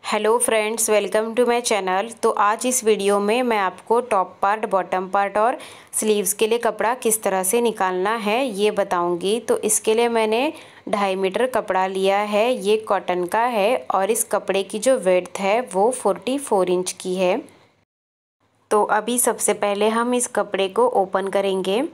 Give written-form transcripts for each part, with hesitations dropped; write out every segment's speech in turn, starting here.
Hello friends, welcome to my channel. तो आज इस वीडियो में मैं आपको टॉप पार्ट, बॉटम पार्ट और स्लीव्स के लिए कपड़ा किस तरह से निकालना है ये बताऊंगी। तो इसके लिए मैंने 2.5 मीटर कपड़ा लिया है। ये कॉटन का है और इस कपड़े की जो विड्थ है वो 44 इंच की है। तो अभी सबसे पहले हम इस कपड़े को ओपन करेंगे।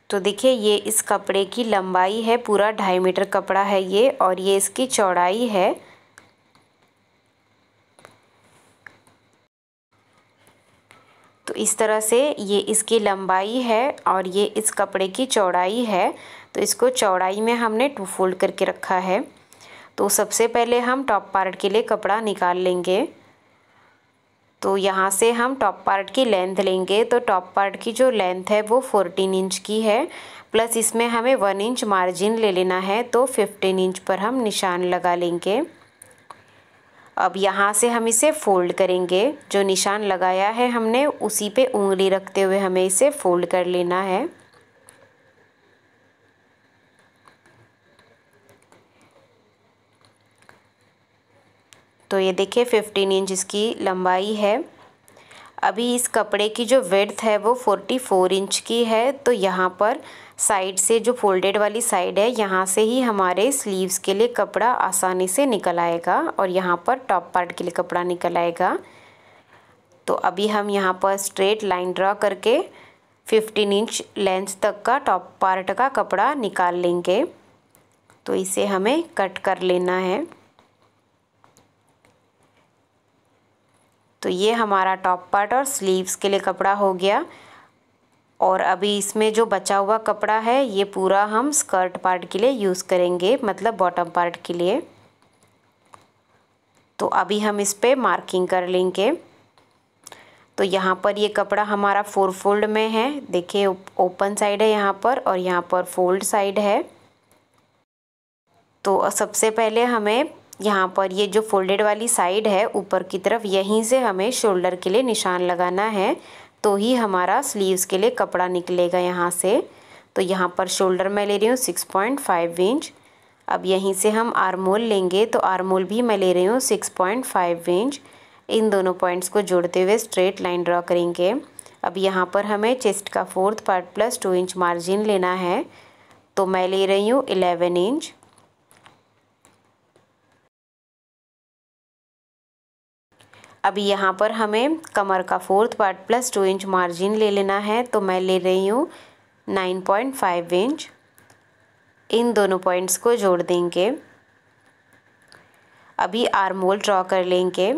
तो देखिए, ये इस कपड़े की लंबाई है, पूरा 2.5 मीटर कपड़ा है ये, और ये इसकी चौड़ाई है। तो इस तरह से ये इसकी लंबाई है और ये इस कपड़े की चौड़ाई है। तो इसको चौड़ाई में हमने 2 फोल्ड करके रखा है। तो सबसे पहले हम टॉप पार्ट के लिए कपड़ा निकाल लेंगे। तो यहाँ से हम टॉप पार्ट की लेंथ लेंगे। तो टॉप पार्ट की जो लेंथ है वो 14 इंच की है, प्लस इसमें हमें 1 इंच मार्जिन ले लेना है। तो 15 इंच पर हम निशान लगा लेंगे। अब यहाँ से हम इसे फोल्ड करेंगे। जो निशान लगाया है हमने उसी पे उंगली रखते हुए हमें इसे फोल्ड कर लेना है। तो ये देखिए 15 इंच इसकी लंबाई है। अभी इस कपड़े की जो विड्थ है वो 44 इंच की है। तो यहाँ पर साइड से जो फोल्डेड वाली साइड है, यहाँ से ही हमारे स्लीव्स के लिए कपड़ा आसानी से निकल आएगा और यहाँ पर टॉप पार्ट के लिए कपड़ा निकल आएगा। तो अभी हम यहाँ पर स्ट्रेट लाइन ड्रा करके 15 इंच लेंथ तक का टॉप पार्ट का कपड़ा निकाल लेंगे। तो इसे हमें कट कर लेना है। तो ये हमारा टॉप पार्ट और स्लीव्स के लिए कपड़ा हो गया। और अभी इसमें जो बचा हुआ कपड़ा है ये पूरा हम स्कर्ट पार्ट के लिए यूज़ करेंगे, मतलब बॉटम पार्ट के लिए। तो अभी हम इस पे मार्किंग कर लेंगे। तो यहाँ पर ये कपड़ा हमारा 4 फोल्ड में है। देखिए, ओपन साइड है यहाँ पर और यहाँ पर फोल्ड साइड है। तो सबसे पहले हमें यहाँ पर ये जो फोल्डेड वाली साइड है ऊपर की तरफ, यहीं से हमें शोल्डर के लिए निशान लगाना है। तो ही हमारा स्लीव्स के लिए कपड़ा निकलेगा यहाँ से। तो यहाँ पर शोल्डर मैं ले रही हूँ 6.5 इंच। अब यहीं से हम आर्म होल लेंगे। तो आर्म होल भी मैं ले रही हूँ 6.5 इंच। इन दोनों पॉइंट्स को जोड़ते हुए स्ट्रेट लाइन ड्रॉ करेंगे। अब यहाँ पर हमें चेस्ट का 4th part plus 2 inch margin लेना है। तो मैं ले रही हूँ 11 इंच। अभी यहाँ पर हमें कमर का 4th part plus 2 inch margin ले लेना है। तो मैं ले रही हूँ 9.5 इंच। इन दोनों पॉइंट्स को जोड़ देंगे। अभी आर्म होल ड्रॉ कर लेंगे।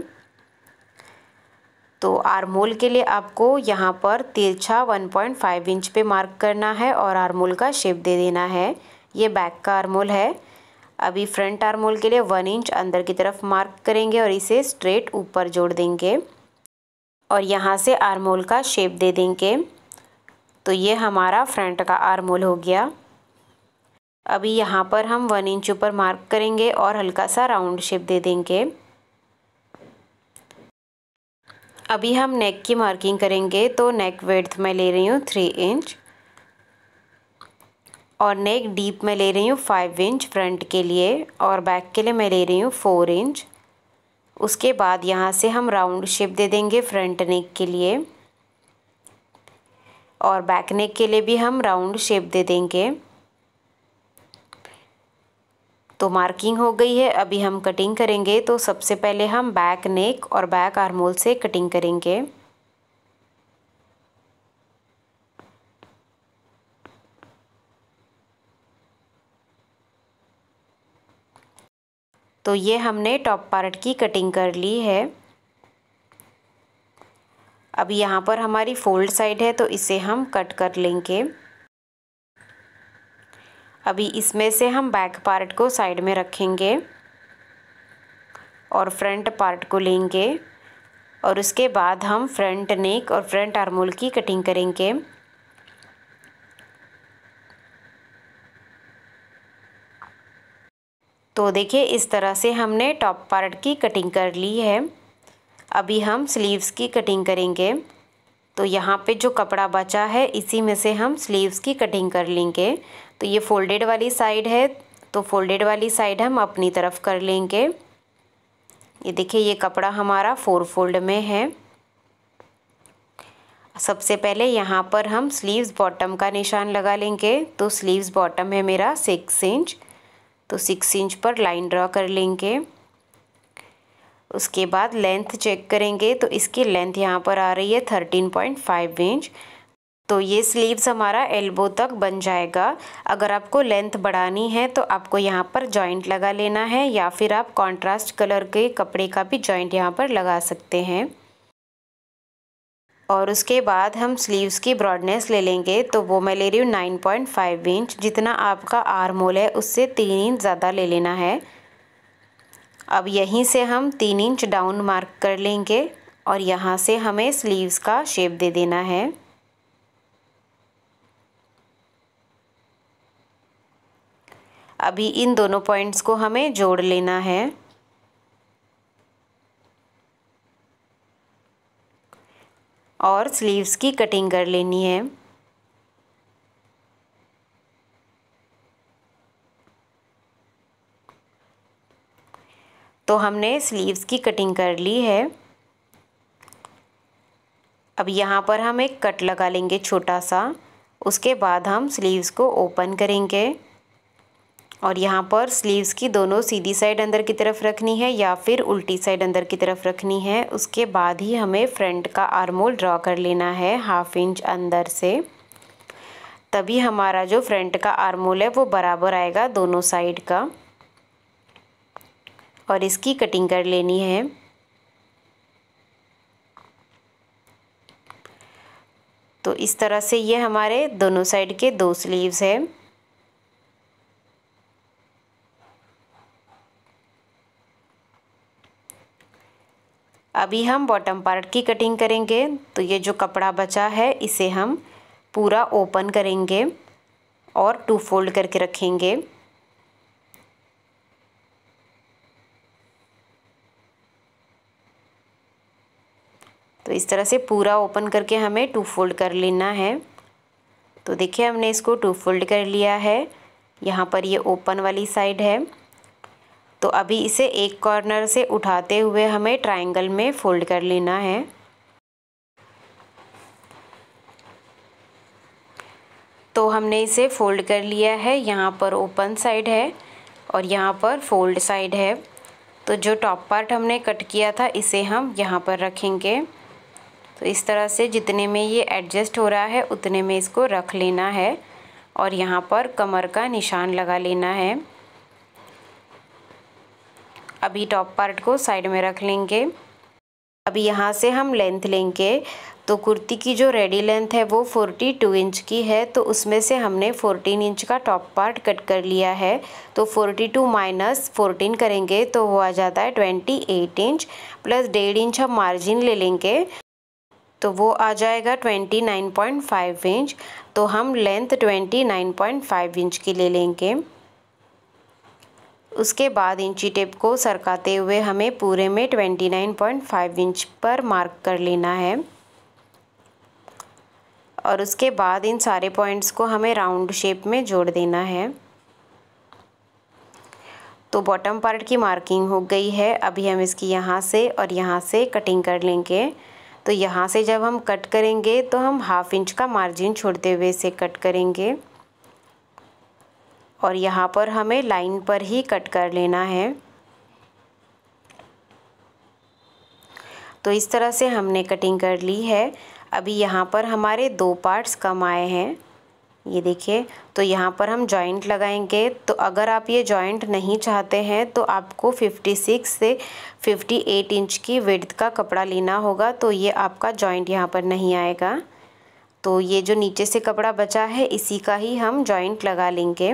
तो आर्म होल के लिए आपको यहाँ पर तिरछा 1.5 इंच पे मार्क करना है और आर्म होल का शेप दे देना है। ये बैक का आर्म होल है। अभी फ्रंट आर्म होल के लिए 1 इंच अंदर की तरफ मार्क करेंगे और इसे स्ट्रेट ऊपर जोड़ देंगे और यहाँ से आर्म होल का शेप दे देंगे। तो ये हमारा फ्रंट का आर्म होल हो गया। अभी यहाँ पर हम 1 इंच ऊपर मार्क करेंगे और हल्का सा राउंड शेप दे देंगे। अभी हम नेक की मार्किंग करेंगे। तो नेक विड्थ मैं ले रही हूँ 3 इंच और नेक डीप में ले रही हूँ 5 इंच फ्रंट के लिए, और बैक के लिए मैं ले रही हूँ 4 इंच। उसके बाद यहाँ से हम राउंड शेप दे देंगे फ्रंट नेक के लिए, और बैक नेक के लिए भी हम राउंड शेप दे देंगे। तो मार्किंग हो गई है। अभी हम कटिंग करेंगे। तो सबसे पहले हम बैक नेक और बैक आर्म होल से कटिंग करेंगे। तो ये हमने टॉप पार्ट की कटिंग कर ली है। अभी यहाँ पर हमारी फोल्ड साइड है तो इसे हम कट कर लेंगे। अभी इसमें से हम बैक पार्ट को साइड में रखेंगे और फ्रंट पार्ट को लेंगे, और उसके बाद हम फ्रंट नेक और फ्रंट आर्म होल की कटिंग करेंगे। तो देखिए, इस तरह से हमने टॉप पार्ट की कटिंग कर ली है। अभी हम स्लीव्स की कटिंग करेंगे। तो यहाँ पे जो कपड़ा बचा है इसी में से हम स्लीव्स की कटिंग कर लेंगे। तो ये फोल्डेड वाली साइड है, तो फोल्डेड वाली साइड हम अपनी तरफ कर लेंगे। ये देखिए ये कपड़ा हमारा 4 फोल्ड में है। सबसे पहले यहाँ पर हम स्लीव्स बॉटम का निशान लगा लेंगे। तो स्लीव्स बॉटम है मेरा 6 इंच, तो 6 इंच पर लाइन ड्रॉ कर लेंगे। उसके बाद लेंथ चेक करेंगे, तो इसकी लेंथ यहाँ पर आ रही है 13.5 इंच। तो ये स्लीव्स हमारा एल्बो तक बन जाएगा। अगर आपको लेंथ बढ़ानी है तो आपको यहाँ पर जॉइंट लगा लेना है, या फिर आप कॉन्ट्रास्ट कलर के कपड़े का भी जॉइंट यहाँ पर लगा सकते हैं। और उसके बाद हम स्लीव्स की ब्रॉडनेस ले लेंगे, तो वो मैं ले रही हूँ 9.5 इंच। जितना आपका आर्म होल है उससे 3 इंच ज़्यादा ले लेना है। अब यहीं से हम 3 इंच डाउन मार्क कर लेंगे और यहाँ से हमें स्लीव्स का शेप दे देना है। अभी इन दोनों पॉइंट्स को हमें जोड़ लेना है। और स्लीव्स की कटिंग कर लेनी है। तो हमने स्लीव्स की कटिंग कर ली है। अब यहाँ पर हम एक कट लगा लेंगे छोटा सा। उसके बाद हम स्लीव्स को ओपन करेंगे और यहाँ पर स्लीव्स की दोनों सीधी साइड अंदर की तरफ रखनी है या फिर उल्टी साइड अंदर की तरफ रखनी है। उसके बाद ही हमें फ्रंट का आर्म होल ड्रॉ कर लेना है 1/2 इंच अंदर से, तभी हमारा जो फ्रंट का आर्म होल है वो बराबर आएगा दोनों साइड का। और इसकी कटिंग कर लेनी है। तो इस तरह से ये हमारे दोनों साइड के 2 स्लीव्स है। अभी हम बॉटम पार्ट की कटिंग करेंगे। तो ये जो कपड़ा बचा है इसे हम पूरा ओपन करेंगे और 2 फोल्ड करके रखेंगे। तो इस तरह से पूरा ओपन करके हमें 2 फोल्ड कर लेना है। तो देखिए हमने इसको 2 फोल्ड कर लिया है। यहाँ पर ये ओपन वाली साइड है। तो अभी इसे एक कॉर्नर से उठाते हुए हमें ट्रायंगल में फोल्ड कर लेना है। तो हमने इसे फोल्ड कर लिया है। यहाँ पर ओपन साइड है और यहाँ पर फोल्ड साइड है। तो जो टॉप पार्ट हमने कट किया था इसे हम यहाँ पर रखेंगे। तो इस तरह से जितने में ये एडजस्ट हो रहा है उतने में इसको रख लेना है और यहाँ पर कमर का निशान लगा लेना है। अभी टॉप पार्ट को साइड में रख लेंगे। अभी यहाँ से हम लेंथ लेंगे। तो कुर्ती की जो रेडी लेंथ है वो 42 इंच की है। तो उसमें से हमने 14 इंच का टॉप पार्ट कट कर लिया है। तो 42 माइनस 14 करेंगे तो वो आ जाता है 28 इंच, प्लस 1.5 इंच हम मार्जिन ले लेंगे तो वो आ जाएगा 29.5 इंच। तो हम लेंथ 29.5 इंच की ले लेंगे। उसके बाद इंची टेप को सरकाते हुए हमें पूरे में 29.5 इंच पर मार्क कर लेना है। और उसके बाद इन सारे पॉइंट्स को हमें राउंड शेप में जोड़ देना है। तो बॉटम पार्ट की मार्किंग हो गई है। अभी हम इसकी यहाँ से और यहाँ से कटिंग कर लेंगे। तो यहाँ से जब हम कट करेंगे तो हम 1/2 इंच का मार्जिन छोड़ते हुए इसे कट करेंगे और यहाँ पर हमें लाइन पर ही कट कर लेना है। तो इस तरह से हमने कटिंग कर ली है। अभी यहाँ पर हमारे 2 पार्ट्स कम आए हैं, ये देखिए। तो यहाँ पर हम जॉइंट लगाएंगे। तो अगर आप ये जॉइंट नहीं चाहते हैं तो आपको 56 से 58 इंच की विड्थ का कपड़ा लेना होगा। तो ये आपका जॉइंट यहाँ पर नहीं आएगा। तो ये जो नीचे से कपड़ा बचा है इसी का ही हम जॉइंट लगा लेंगे।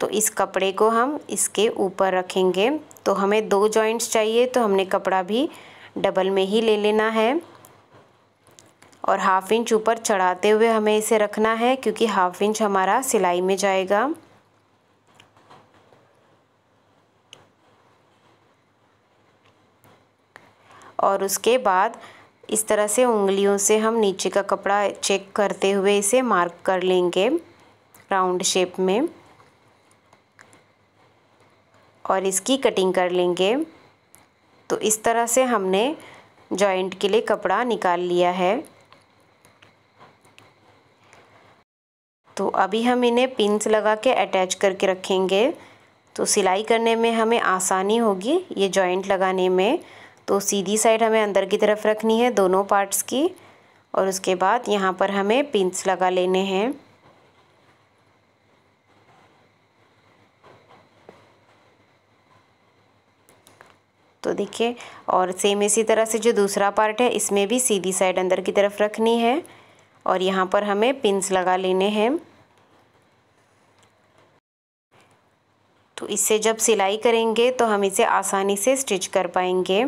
तो इस कपड़े को हम इसके ऊपर रखेंगे। तो हमें 2 जॉइंट्स चाहिए, तो हमने कपड़ा भी डबल में ही ले लेना है और 1/2 इंच ऊपर चढ़ाते हुए हमें इसे रखना है, क्योंकि 1/2 इंच हमारा सिलाई में जाएगा। और उसके बाद इस तरह से उंगलियों से हम नीचे का कपड़ा चेक करते हुए इसे मार्क कर लेंगे राउंड शेप में और इसकी कटिंग कर लेंगे। तो इस तरह से हमने जॉइंट के लिए कपड़ा निकाल लिया है। तो अभी हम इन्हें पिन्स लगा के अटैच करके रखेंगे, तो सिलाई करने में हमें आसानी होगी ये जॉइंट लगाने में। तो सीधी साइड हमें अंदर की तरफ रखनी है दोनों पार्ट्स की, और उसके बाद यहाँ पर हमें पिन्स लगा लेने हैं। तो देखिए, और सेम इसी तरह से जो दूसरा पार्ट है इसमें भी सीधी साइड अंदर की तरफ रखनी है और यहाँ पर हमें पिन्स लगा लेने हैं। तो इससे जब सिलाई करेंगे तो हम इसे आसानी से स्टिच कर पाएंगे।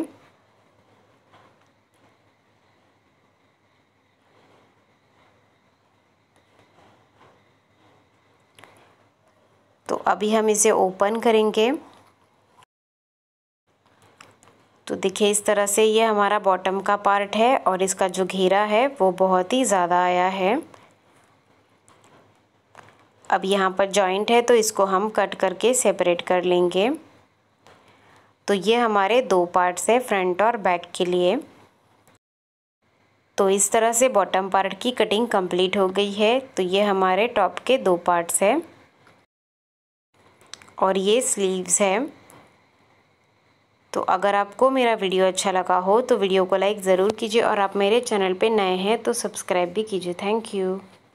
तो अभी हम इसे ओपन करेंगे। तो देखिए इस तरह से ये हमारा बॉटम का पार्ट है और इसका जो घेरा है वो बहुत ही ज़्यादा आया है। अब यहाँ पर जॉइंट है तो इसको हम कट करके सेपरेट कर लेंगे। तो ये हमारे दो पार्ट्स है, फ्रंट और बैक के लिए। तो इस तरह से बॉटम पार्ट की कटिंग कंप्लीट हो गई है। तो ये हमारे टॉप के दो पार्ट्स हैं और ये स्लीव्स है। तो अगर आपको मेरा वीडियो अच्छा लगा हो तो वीडियो को लाइक ज़रूर कीजिए और आप मेरे चैनल पे नए हैं तो सब्सक्राइब भी कीजिए। Thank you.